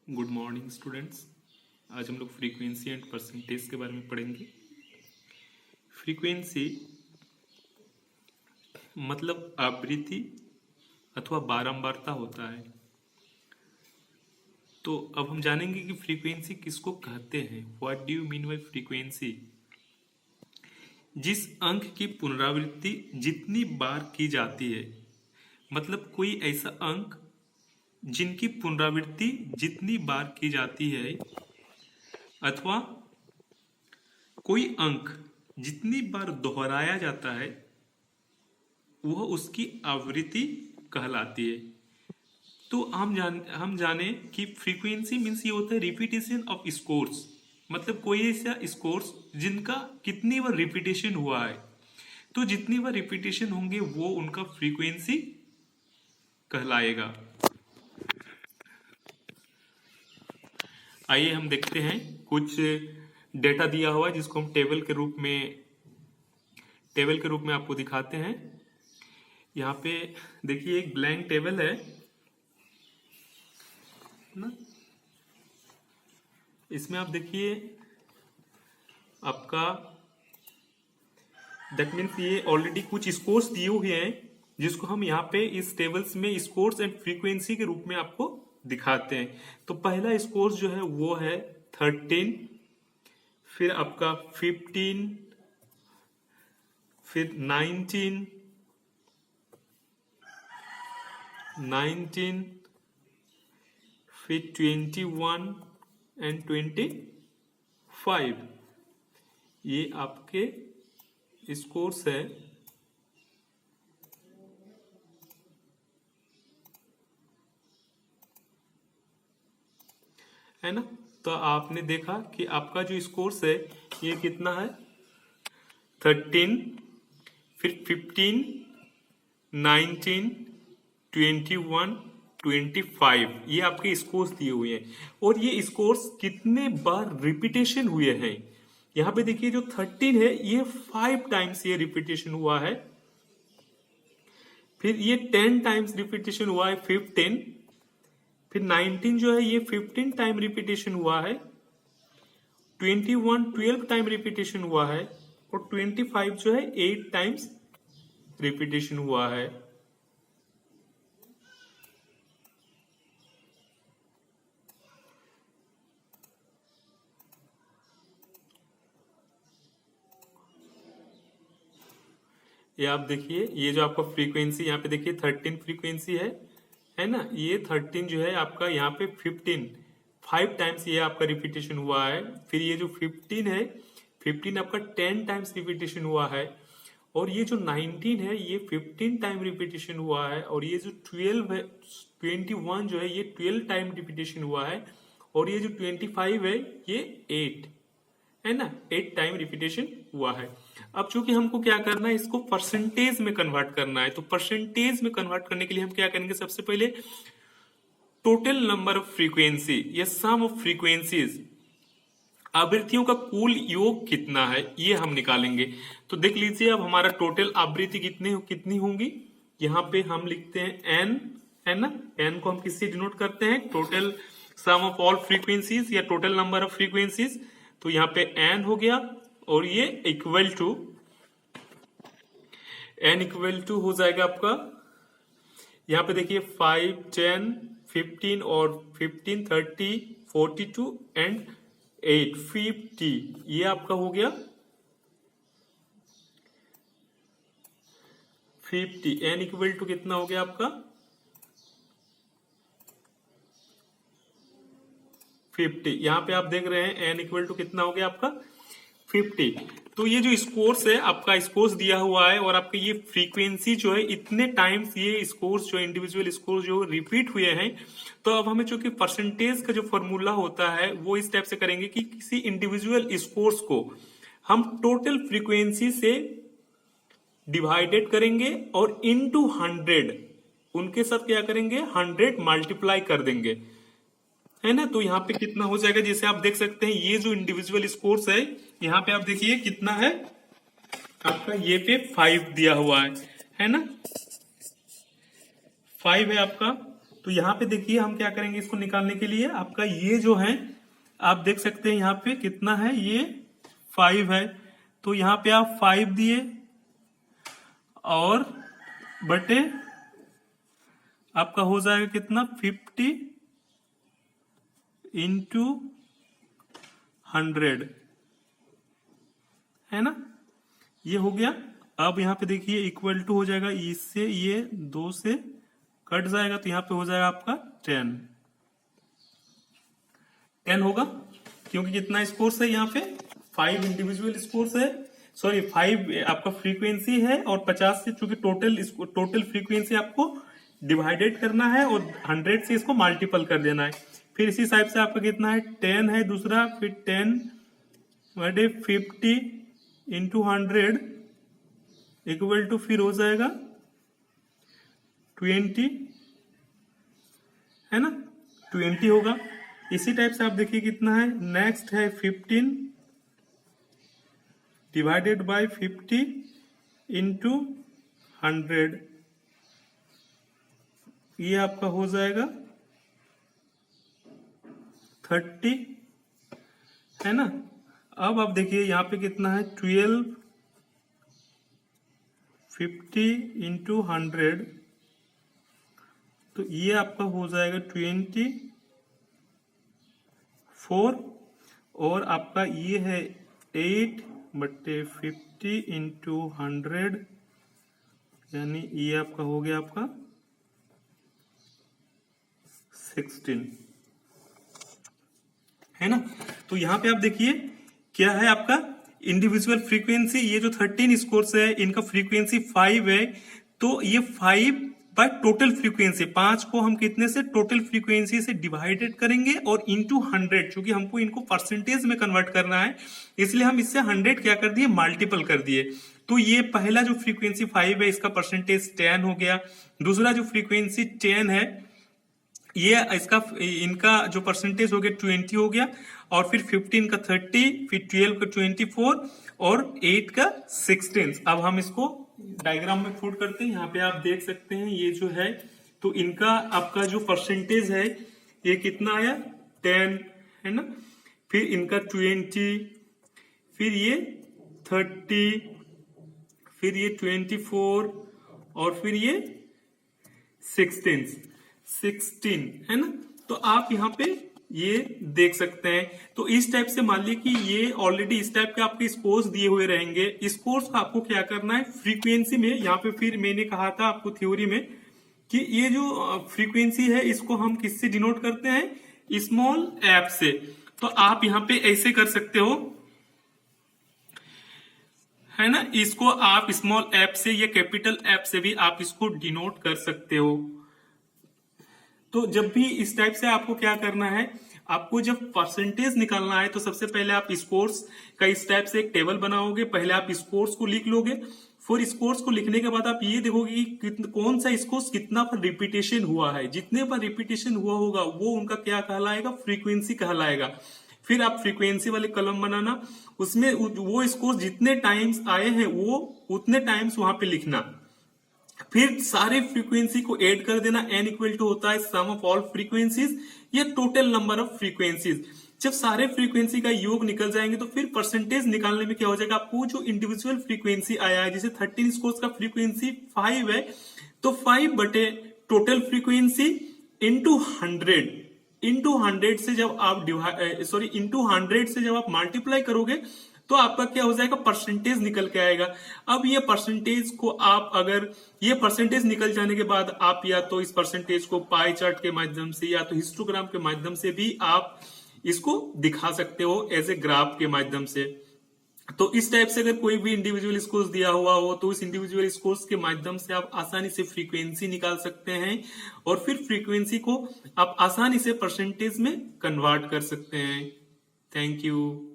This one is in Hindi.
Good morning students. आज हम लोग फ्रीक्वेंसी एंड परसेंटेज के बारे में पढ़ेंगे। फ्रीक्वेंसी मतलब आवृत्ति अथवा बारंबारता होता है। तो अब हम जानेंगे कि फ्रीक्वेंसी किसको कहते हैं। What do you mean by frequency? जिस अंक की पुनरावृत्ति जितनी बार की जाती है, मतलब कोई ऐसा अंक जिनकी पुनरावृत्ति जितनी बार की जाती है, अथवा कोई अंक जितनी बार दोहराया जाता है, वह उसकी आवृत्ति कहलाती है। तो हम जाने कि फ्रीक्वेंसी मीन्स ये होता है रिपीटेशन ऑफ स्कोर्स, मतलब कोई ऐसा स्कोर्स जिनका कितनी बार रिपीटेशन हुआ है, तो जितनी बार रिपीटेशन होंगे वो उनका फ्रीक्वेंसी कहलाएगा। आइए हम देखते हैं, कुछ डेटा दिया हुआ है जिसको हम टेबल के रूप में आपको दिखाते हैं। यहाँ पे देखिए एक ब्लैंक टेबल है ना, इसमें आप देखिए आपका दैट मीन्स ये ऑलरेडी कुछ स्कोर्स दिए हुए हैं जिसको हम यहाँ पे इस टेबल्स में स्कोर्स एंड फ्रीक्वेंसी के रूप में आपको दिखाते हैं। तो पहला स्कोर्स जो है वो है 13, फिर आपका 15, फिर 19, फिर 21 एंड 25। ये आपके स्कोर्स है ना। तो आपने देखा कि आपका जो स्कोर्स है ये कितना है, 13, फिर 15, 19, 21, 25, ये आपके स्कोर्स दिए हुए हैं। और ये स्कोर्स कितने बार रिपीटेशन हुए हैं, यहां पे देखिए जो 13 है ये 5 टाइम्स ये रिपीटेशन हुआ है, फिर ये 10 टाइम्स रिपीटेशन हुआ है 15, फिर 19 जो है ये 15 टाइम रिपीटेशन हुआ है, 21 12 टाइम रिपीटेशन हुआ है, और 25 जो है 8 टाइम्स रिपीटेशन हुआ है। ये आप देखिए, ये जो आपका फ्रीक्वेंसी यहाँ पे देखिए 13 फ्रीक्वेंसी है ना। ये 13 जो है आपका यहाँ पे 5 टाइम्स ये आपका रिपीटेशन हुआ है। फिर ये जो 15 है, 15 आपका 10 टाइम्स रिपीटेशन हुआ है, और ये जो 19 है ये 15 टाइम रिपीटेशन हुआ है, और ये जो 12 है 21 जो है ये 12 टाइम रिपीटेशन हुआ है, और ये जो 25 है ये 8 है ना, 8 टाइम रिपीटेशन हुआ है। अब चूंकि हमको क्या करना है, इसको परसेंटेज में कन्वर्ट करना है, तो परसेंटेज में कन्वर्ट करने के लिए हम क्या करेंगे, सबसे पहले टोटल नंबर ऑफ फ्रीक्वेंसी या सम ऑफ फ्रीक्वेंसीज, आवृत्तियों का कुल योग कितना है ये हम निकालेंगे। तो देख लीजिए अब हमारा टोटल आवृत्ति कितनी होंगी, यहाँ पे हम लिखते हैं एन, है ना। एन को हम किससे डिनोट करते हैं, total sum of all frequencies या टोटल नंबर ऑफ फ्रीक्वेंसीज। तो यहाँ पे एन हो गया, और ये equal to N equal to हो जाएगा आपका, यहाँ पे देखिए 5, 10, 15 और 15, 30, 42 एंड 8, 50, ये आपका हो गया 50। एन इक्वल टू कितना हो गया आपका 50। यहाँ पे आप देख रहे हैं एन इक्वल टू कितना हो गया आपका 50। तो ये जो स्कोर्स है आपका स्कोर्स दिया हुआ है, और आपके ये फ्रीक्वेंसी जो है इतने टाइम्स ये स्कोर्स जो इंडिविजुअल स्कोर्स जो रिपीट हुए हैं। तो अब हमें चूंकि परसेंटेज का जो फॉर्मूला होता है वो इस टाइप से करेंगे कि किसी इंडिविजुअल स्कोर्स को हम टोटल फ्रीक्वेंसी से डिवाइडेड करेंगे और इनटू 100 उनके साथ क्या करेंगे, 100 मल्टीप्लाई कर देंगे, है ना। तो यहाँ पे कितना हो जाएगा, जैसे आप देख सकते हैं ये जो इंडिविजुअल स्कोर्स है यहाँ पे आप देखिए कितना है आपका, ये पे 5 दिया हुआ है ना, 5 है आपका। तो यहाँ पे देखिए हम क्या करेंगे इसको निकालने के लिए, आपका ये जो है आप देख सकते हैं यहाँ पे कितना है, ये 5 है, तो यहाँ पे आप 5 दिए और बटे आपका हो जाएगा कितना 50 इंटू 100 है ना, ये हो गया। अब यहाँ पे देखिए इक्वल टू हो जाएगा, इससे ये 2 से कट जाएगा तो यहाँ पे हो जाएगा आपका 10 होगा, क्योंकि कितना स्कोर्स है यहाँ पे 5 इंडिविजुअल स्कोर्स है, सॉरी 5 आपका फ्रीक्वेंसी है और 50 से चूंकि टोटल फ्रीक्वेंसी आपको डिवाइडेड करना है और 100 से इसको मल्टीपल कर देना है। फिर इसी टाइप से आपका कितना है 10 है दूसरा, फिर 10 बटे 50 इंटू 100 इक्वल टू फिर हो जाएगा 20 है ना, 20 होगा। इसी टाइप से आप देखिए कितना है, नेक्स्ट है 15 डिवाइडेड बाय 50 इंटू 100, ये आपका हो जाएगा 30 है ना। अब आप देखिए यहाँ पे कितना है 12 50 इंटू 100, तो ये आपका हो जाएगा 24 और आपका ये है 8 बट्टे 50 इंटू 100, यानी ये आपका हो गया आपका 16 है ना। तो यहां पे आप देखिए क्या है आपका इंडिविजुअल फ्रीक्वेंसी, ये जो 13 स्कोर्स है इनका फ्रीक्वेंसी 5 है, तो ये 5 बाय टोटल फ्रीक्वेंसी, 5 को हम कितने से टोटल फ्रीक्वेंसी से डिवाइडेड करेंगे और इंटू 100, क्योंकि हमको इनको परसेंटेज में कन्वर्ट करना है इसलिए हम इससे 100 क्या कर दिए मल्टीपल कर दिए। तो ये पहला जो फ्रीक्वेंसी 5 है इसका परसेंटेज 10 हो गया, दूसरा जो फ्रीक्वेंसी 10 है ये इसका इनका जो परसेंटेज हो गया 20 हो गया, और फिर 15 का 30, फिर 12 का 24 और 8 का 16। अब हम इसको डायग्राम में फुट करते हैं, यहाँ पे आप देख सकते हैं ये जो है, तो इनका आपका जो परसेंटेज है ये कितना आया 10 है ना, फिर इनका 20, फिर ये 30, फिर ये 24 और फिर ये 16 है ना। तो आप यहाँ पे ये देख सकते हैं। तो इस टाइप से मान लीजिए कि ये ऑलरेडी इस टाइप के आपके स्कोर्स दिए हुए रहेंगे, इस कोर्स का आपको क्या करना है फ्रीक्वेंसी में, यहाँ पे फिर मैंने कहा था आपको थ्योरी में कि ये जो फ्रीक्वेंसी है इसको हम किससे डिनोट करते हैं स्मॉल एफ से। तो आप यहाँ पे ऐसे कर सकते हो है ना, इसको आप स्मॉल एफ से या कैपिटल एफ से भी आप इसको डिनोट कर सकते हो। तो जब भी इस टाइप से आपको क्या करना है, आपको जब परसेंटेज निकालना है तो सबसे पहले आप स्कोर्स का इस टाइप से एक टेबल बनाओगे, पहले आप स्कोर्स को लिख लोगे, फिर स्कोर्स को लिखने के बाद आप ये देखोगे कि कौन सा स्कोर्स कितना पर रिपीटेशन हुआ है, जितने पर रिपीटेशन हुआ होगा वो उनका क्या कहलाएगा फ्रीक्वेंसी कहलाएगा। फिर आप फ्रीक्वेंसी वाले कॉलम बनाना, उसमें वो स्कोर्स जितने टाइम्स आए हैं वो उतने टाइम्स वहां पे लिखना, फिर सारे फ्रीक्वेंसी को ऐड कर देना, n इक्वल टू होता है सम ऑफ ऑल फ्रीक्वेंसीज या टोटल नंबर ऑफ फ्रीक्वेंसीज। जब सारे फ्रीक्वेंसी का योग निकल जाएंगे तो फिर परसेंटेज निकालने में क्या हो जाएगा, आपको जो इंडिविजुअल फ्रीक्वेंसी आया है, जैसे 13 स्कोर्स का फ्रीक्वेंसी 5 है तो 5 बटे टोटल फ्रीक्वेंसी इंटू 100 से जब आप इंटू 100 से जब आप मल्टीप्लाई करोगे तो आपका क्या हो जाएगा परसेंटेज निकल के आएगा। अब ये परसेंटेज को आप अगर ये परसेंटेज निकल जाने के बाद आप या तो इस परसेंटेज को पाई चार्ट के माध्यम से या तो हिस्टोग्राम के माध्यम से भी आप इसको दिखा सकते हो एज ए ग्राफ के माध्यम से। तो इस टाइप से अगर कोई भी इंडिविजुअल स्कोर्स दिया हुआ हो तो उस इंडिविजुअल स्कोर्स के माध्यम से आप आसानी से फ्रीक्वेंसी निकाल सकते हैं और फिर फ्रीक्वेंसी को आप आसानी से परसेंटेज में कन्वर्ट कर सकते हैं। Thank you.